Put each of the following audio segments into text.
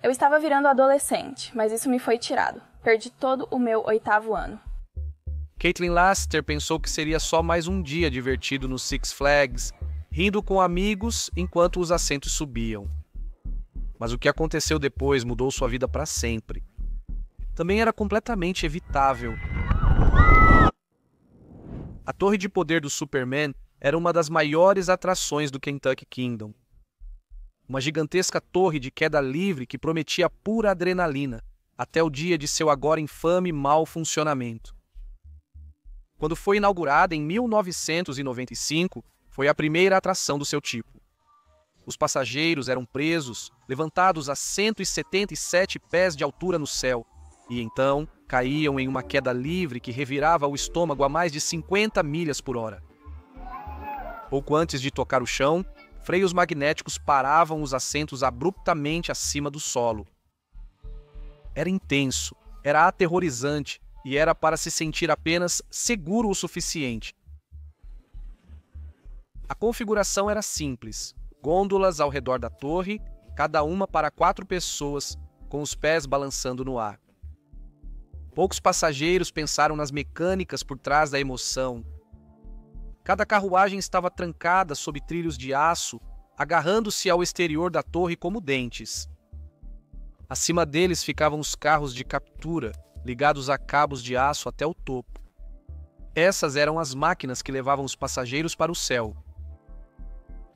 Eu estava virando adolescente, mas isso me foi tirado. Perdi todo o meu 8º ano. Caitlin Lassiter pensou que seria só mais um dia divertido no Six Flags, rindo com amigos enquanto os assentos subiam. Mas o que aconteceu depois mudou sua vida para sempre. Também era completamente evitável. A Torre de Poder do Superman era uma das maiores atrações do Kentucky Kingdom. Uma gigantesca torre de queda livre que prometia pura adrenalina, até o dia de seu agora infame mau funcionamento. Quando foi inaugurada em 1995, foi a primeira atração do seu tipo. Os passageiros eram presos, levantados a 177 pés de altura no céu, e então caíam em uma queda livre que revirava o estômago a mais de 50 milhas por hora. Pouco antes de tocar o chão, freios magnéticos paravam os assentos abruptamente acima do solo. Era intenso, era aterrorizante e era para se sentir apenas seguro o suficiente. A configuração era simples: gôndolas ao redor da torre, cada uma para 4 pessoas, com os pés balançando no ar. Poucos passageiros pensaram nas mecânicas por trás da emoção. Cada carruagem estava trancada sob trilhos de aço, agarrando-se ao exterior da torre como dentes. Acima deles ficavam os carros de captura, ligados a cabos de aço até o topo. Essas eram as máquinas que levavam os passageiros para o céu.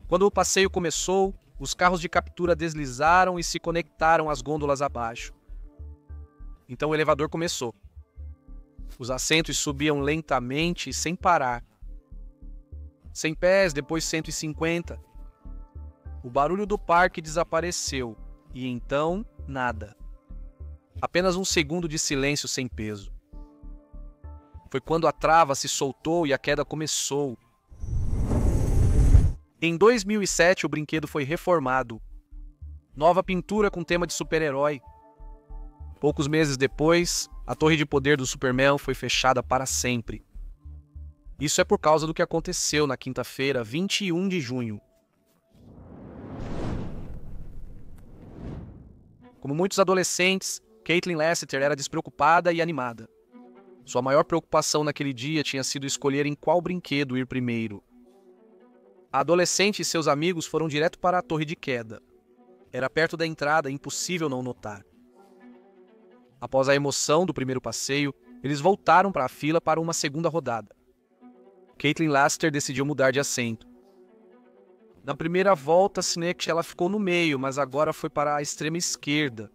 Quando o passeio começou, os carros de captura deslizaram e se conectaram às gôndolas abaixo. Então o elevador começou. Os assentos subiam lentamente e sem parar. 100 pés, depois 150. O barulho do parque desapareceu e então nada. Apenas um segundo de silêncio sem peso. Foi quando a trava se soltou e a queda começou. Em 2007, o brinquedo foi reformado. Nova pintura com tema de super-herói. Poucos meses depois, a Torre de Poder do Superman foi fechada para sempre. Isso é por causa do que aconteceu na quinta-feira, 21 de junho. Como muitos adolescentes, Caitlin Lassiter era despreocupada e animada. Sua maior preocupação naquele dia tinha sido escolher em qual brinquedo ir primeiro. A adolescente e seus amigos foram direto para a torre de queda. Era perto da entrada, impossível não notar. Após a emoção do primeiro passeio, eles voltaram para a fila para uma segunda rodada. Caitlin Lassiter decidiu mudar de assento. Na primeira volta, ela ficou no meio, mas agora foi para a extrema esquerda.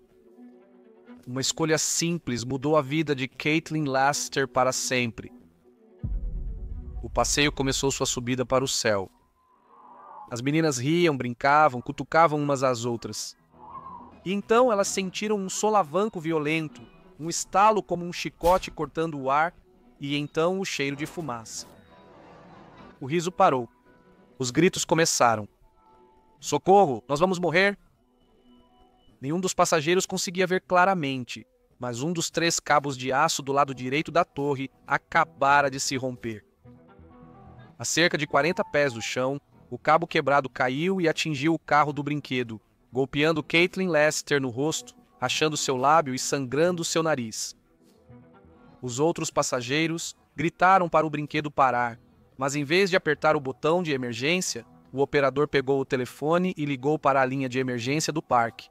Uma escolha simples mudou a vida de Caitlin Lassiter para sempre. O passeio começou sua subida para o céu. As meninas riam, brincavam, cutucavam umas às outras. E então elas sentiram um solavanco violento, um estalo como um chicote cortando o ar, e então o cheiro de fumaça. O riso parou. Os gritos começaram. Socorro, nós vamos morrer! Nenhum dos passageiros conseguia ver claramente, mas um dos 3 cabos de aço do lado direito da torre acabara de se romper. A cerca de 40 pés do chão, o cabo quebrado caiu e atingiu o carro do brinquedo, golpeando Caitlin Lassiter no rosto, rachando seu lábio e sangrando seu nariz. Os outros passageiros gritaram para o brinquedo parar, mas em vez de apertar o botão de emergência, o operador pegou o telefone e ligou para a linha de emergência do parque.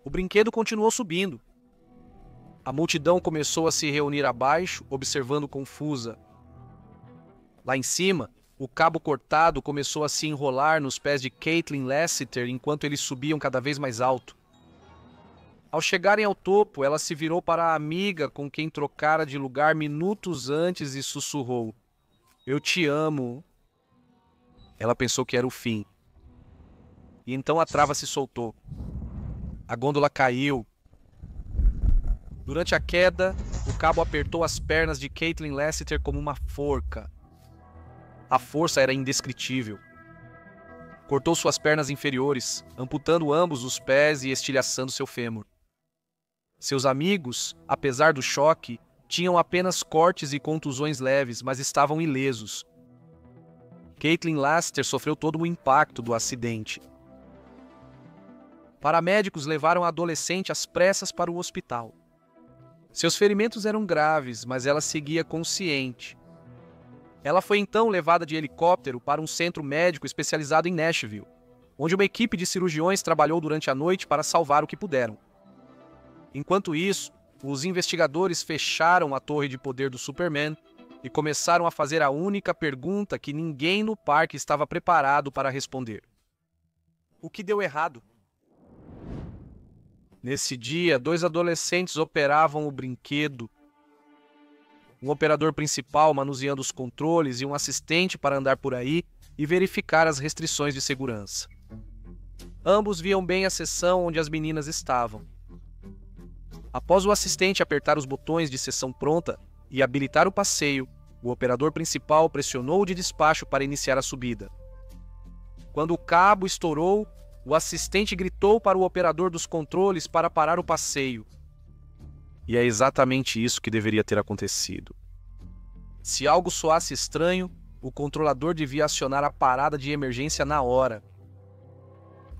O brinquedo continuou subindo. A multidão começou a se reunir abaixo, observando confusa. Lá em cima, o cabo cortado começou a se enrolar nos pés de Caitlin Lassiter enquanto eles subiam cada vez mais alto. Ao chegarem ao topo, ela se virou para a amiga com quem trocara de lugar minutos antes e sussurrou: "Eu te amo." Ela pensou que era o fim. E então a trava se soltou. A gôndola caiu. Durante a queda, o cabo apertou as pernas de Caitlin Lassiter como uma forca. A força era indescritível. Cortou suas pernas inferiores, amputando ambos os pés e estilhaçando seu fêmur. Seus amigos, apesar do choque, tinham apenas cortes e contusões leves, mas estavam ilesos. Caitlin Lassiter sofreu todo o impacto do acidente. Paramédicos levaram a adolescente às pressas para o hospital. Seus ferimentos eram graves, mas ela seguia consciente. Ela foi então levada de helicóptero para um centro médico especializado em Nashville, onde uma equipe de cirurgiões trabalhou durante a noite para salvar o que puderam. Enquanto isso, os investigadores fecharam a torre de poder do Superman e começaram a fazer a única pergunta que ninguém no parque estava preparado para responder: o que deu errado? Nesse dia, 2 adolescentes operavam o brinquedo. Um operador principal manuseando os controles e um assistente para andar por aí e verificar as restrições de segurança. Ambos viam bem a seção onde as meninas estavam. Após o assistente apertar os botões de sessão pronta e habilitar o passeio, o operador principal pressionou o de despacho para iniciar a subida. Quando o cabo estourou, o assistente gritou para o operador dos controles para parar o passeio. E é exatamente isso que deveria ter acontecido. Se algo soasse estranho, o controlador devia acionar a parada de emergência na hora.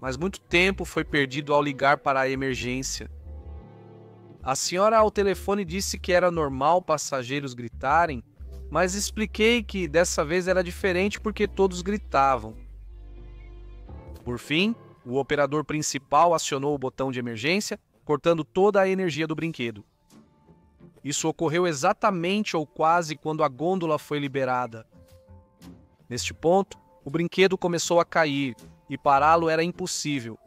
Mas muito tempo foi perdido ao ligar para a emergência. A senhora ao telefone disse que era normal passageiros gritarem, mas expliquei que dessa vez era diferente porque todos gritavam. Por fim, o operador principal acionou o botão de emergência, cortando toda a energia do brinquedo. Isso ocorreu exatamente ou quase quando a gôndola foi liberada. Neste ponto, o brinquedo começou a cair e pará-lo era impossível.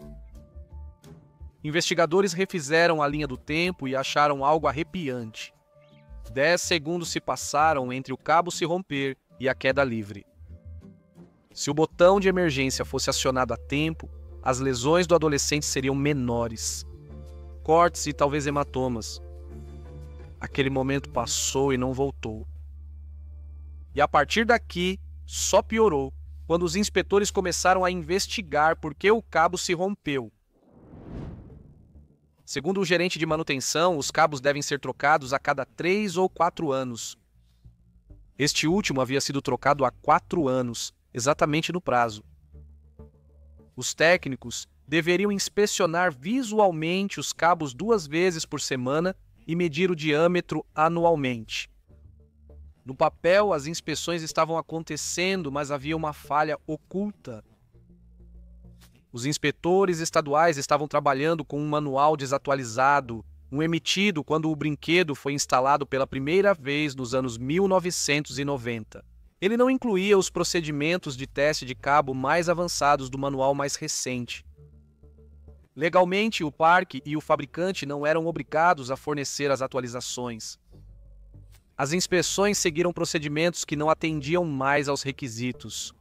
Investigadores refizeram a linha do tempo e acharam algo arrepiante. 10 segundos se passaram entre o cabo se romper e a queda livre. Se o botão de emergência fosse acionado a tempo, as lesões do adolescente seriam menores. Cortes e talvez hematomas. Aquele momento passou e não voltou. E a partir daqui, só piorou quando os inspetores começaram a investigar por que o cabo se rompeu. Segundo o gerente de manutenção, os cabos devem ser trocados a cada 3 ou 4 anos. Este último havia sido trocado há 4 anos, exatamente no prazo. Os técnicos deveriam inspecionar visualmente os cabos 2 vezes por semana e medir o diâmetro anualmente. No papel, as inspeções estavam acontecendo, mas havia uma falha oculta. Os inspetores estaduais estavam trabalhando com um manual desatualizado, um emitido quando o brinquedo foi instalado pela primeira vez nos anos 1990. Ele não incluía os procedimentos de teste de cabo mais avançados do manual mais recente. Legalmente, o parque e o fabricante não eram obrigados a fornecer as atualizações. As inspeções seguiram procedimentos que não atendiam mais aos requisitos.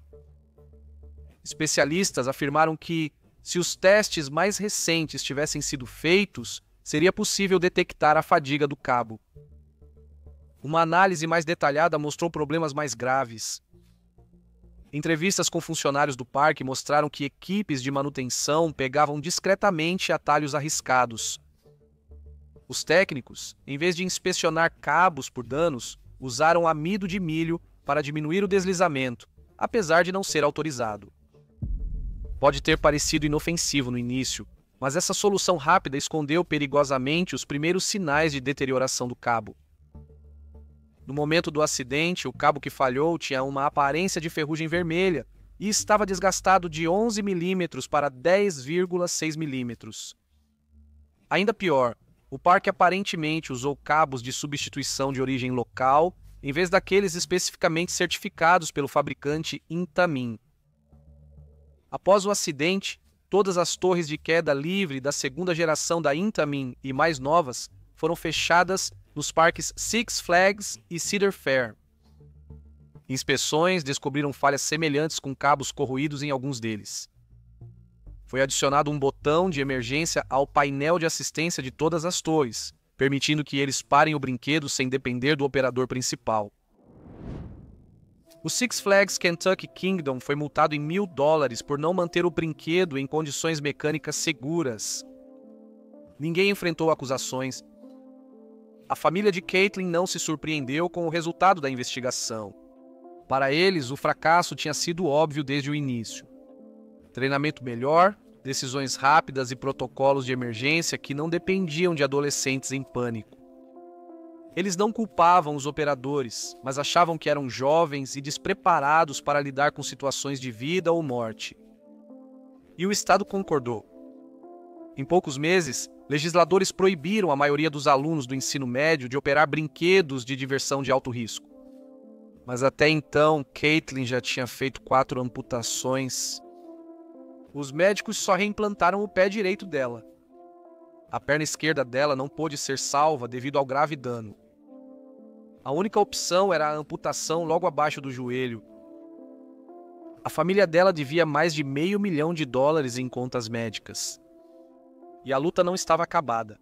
Especialistas afirmaram que, se os testes mais recentes tivessem sido feitos, seria possível detectar a fadiga do cabo. Uma análise mais detalhada mostrou problemas mais graves. Entrevistas com funcionários do parque mostraram que equipes de manutenção pegavam discretamente atalhos arriscados. Os técnicos, em vez de inspecionar cabos por danos, usaram amido de milho para diminuir o deslizamento, apesar de não ser autorizado. Pode ter parecido inofensivo no início, mas essa solução rápida escondeu perigosamente os primeiros sinais de deterioração do cabo. No momento do acidente, o cabo que falhou tinha uma aparência de ferrugem vermelha e estava desgastado de 11 mm para 10,6 mm. Ainda pior, o parque aparentemente usou cabos de substituição de origem local em vez daqueles especificamente certificados pelo fabricante Intamin. Após o acidente, todas as torres de queda livre da segunda geração da Intamin e mais novas foram fechadas nos parques Six Flags e Cedar Fair. Inspeções descobriram falhas semelhantes com cabos corroídos em alguns deles. Foi adicionado um botão de emergência ao painel de assistência de todas as torres, permitindo que eles parem o brinquedo sem depender do operador principal. O Six Flags Kentucky Kingdom foi multado em $1.000 por não manter o brinquedo em condições mecânicas seguras. Ninguém enfrentou acusações. A família de Caitlin não se surpreendeu com o resultado da investigação. Para eles, o fracasso tinha sido óbvio desde o início. Treinamento melhor, decisões rápidas e protocolos de emergência que não dependiam de adolescentes em pânico. Eles não culpavam os operadores, mas achavam que eram jovens e despreparados para lidar com situações de vida ou morte. E o Estado concordou. Em poucos meses, legisladores proibiram a maioria dos alunos do ensino médio de operar brinquedos de diversão de alto risco. Mas até então, Caitlin já tinha feito 4 amputações. Os médicos só reimplantaram o pé direito dela. A perna esquerda dela não pôde ser salva devido ao grave dano. A única opção era a amputação logo abaixo do joelho. A família dela devia mais de $500 mil em contas médicas. E a luta não estava acabada.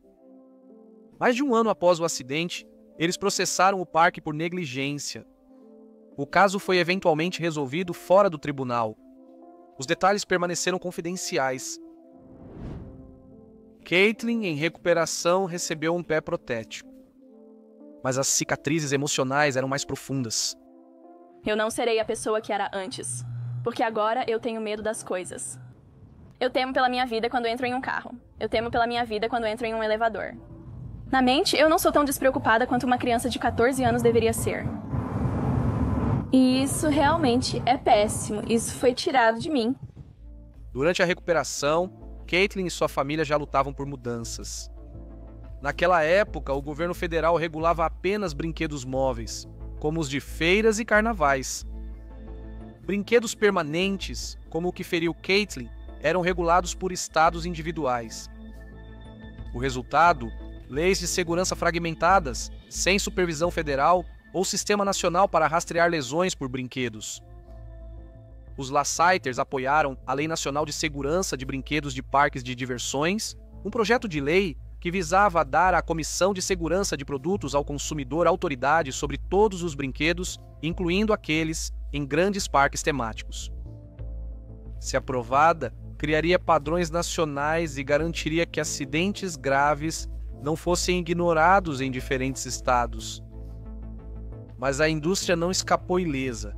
Mais de um ano após o acidente, eles processaram o parque por negligência. O caso foi eventualmente resolvido fora do tribunal. Os detalhes permaneceram confidenciais. Caitlin, em recuperação, recebeu um pé protético. Mas as cicatrizes emocionais eram mais profundas. Eu não serei a pessoa que era antes, porque agora eu tenho medo das coisas. Eu temo pela minha vida quando entro em um carro. Eu temo pela minha vida quando entro em um elevador. Na mente, eu não sou tão despreocupada quanto uma criança de 14 anos deveria ser. E isso realmente é péssimo. Isso foi tirado de mim. Durante a recuperação, Caitlin e sua família já lutavam por mudanças. Naquela época, o governo federal regulava apenas brinquedos móveis, como os de feiras e carnavais. Brinquedos permanentes, como o que feriu Caitlin, eram regulados por estados individuais. O resultado? Leis de segurança fragmentadas, sem supervisão federal ou sistema nacional para rastrear lesões por brinquedos. Os Lassighters apoiaram a Lei Nacional de Segurança de Brinquedos de Parques de Diversões, um projeto de lei que visava dar à Comissão de Segurança de Produtos ao Consumidor autoridade sobre todos os brinquedos, incluindo aqueles em grandes parques temáticos. Se aprovada, criaria padrões nacionais e garantiria que acidentes graves não fossem ignorados em diferentes estados. Mas a indústria não escapou ilesa.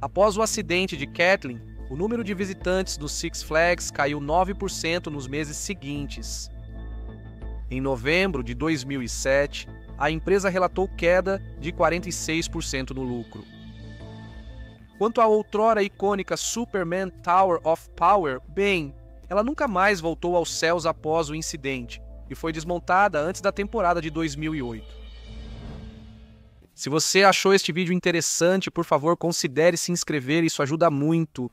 Após o acidente de Caitlin, o número de visitantes do Six Flags caiu 9% nos meses seguintes. Em novembro de 2007, a empresa relatou queda de 46% no lucro. Quanto à outrora icônica Superman Tower of Power, bem, ela nunca mais voltou aos céus após o incidente e foi desmontada antes da temporada de 2008. Se você achou este vídeo interessante, por favor, considere se inscrever, isso ajuda muito.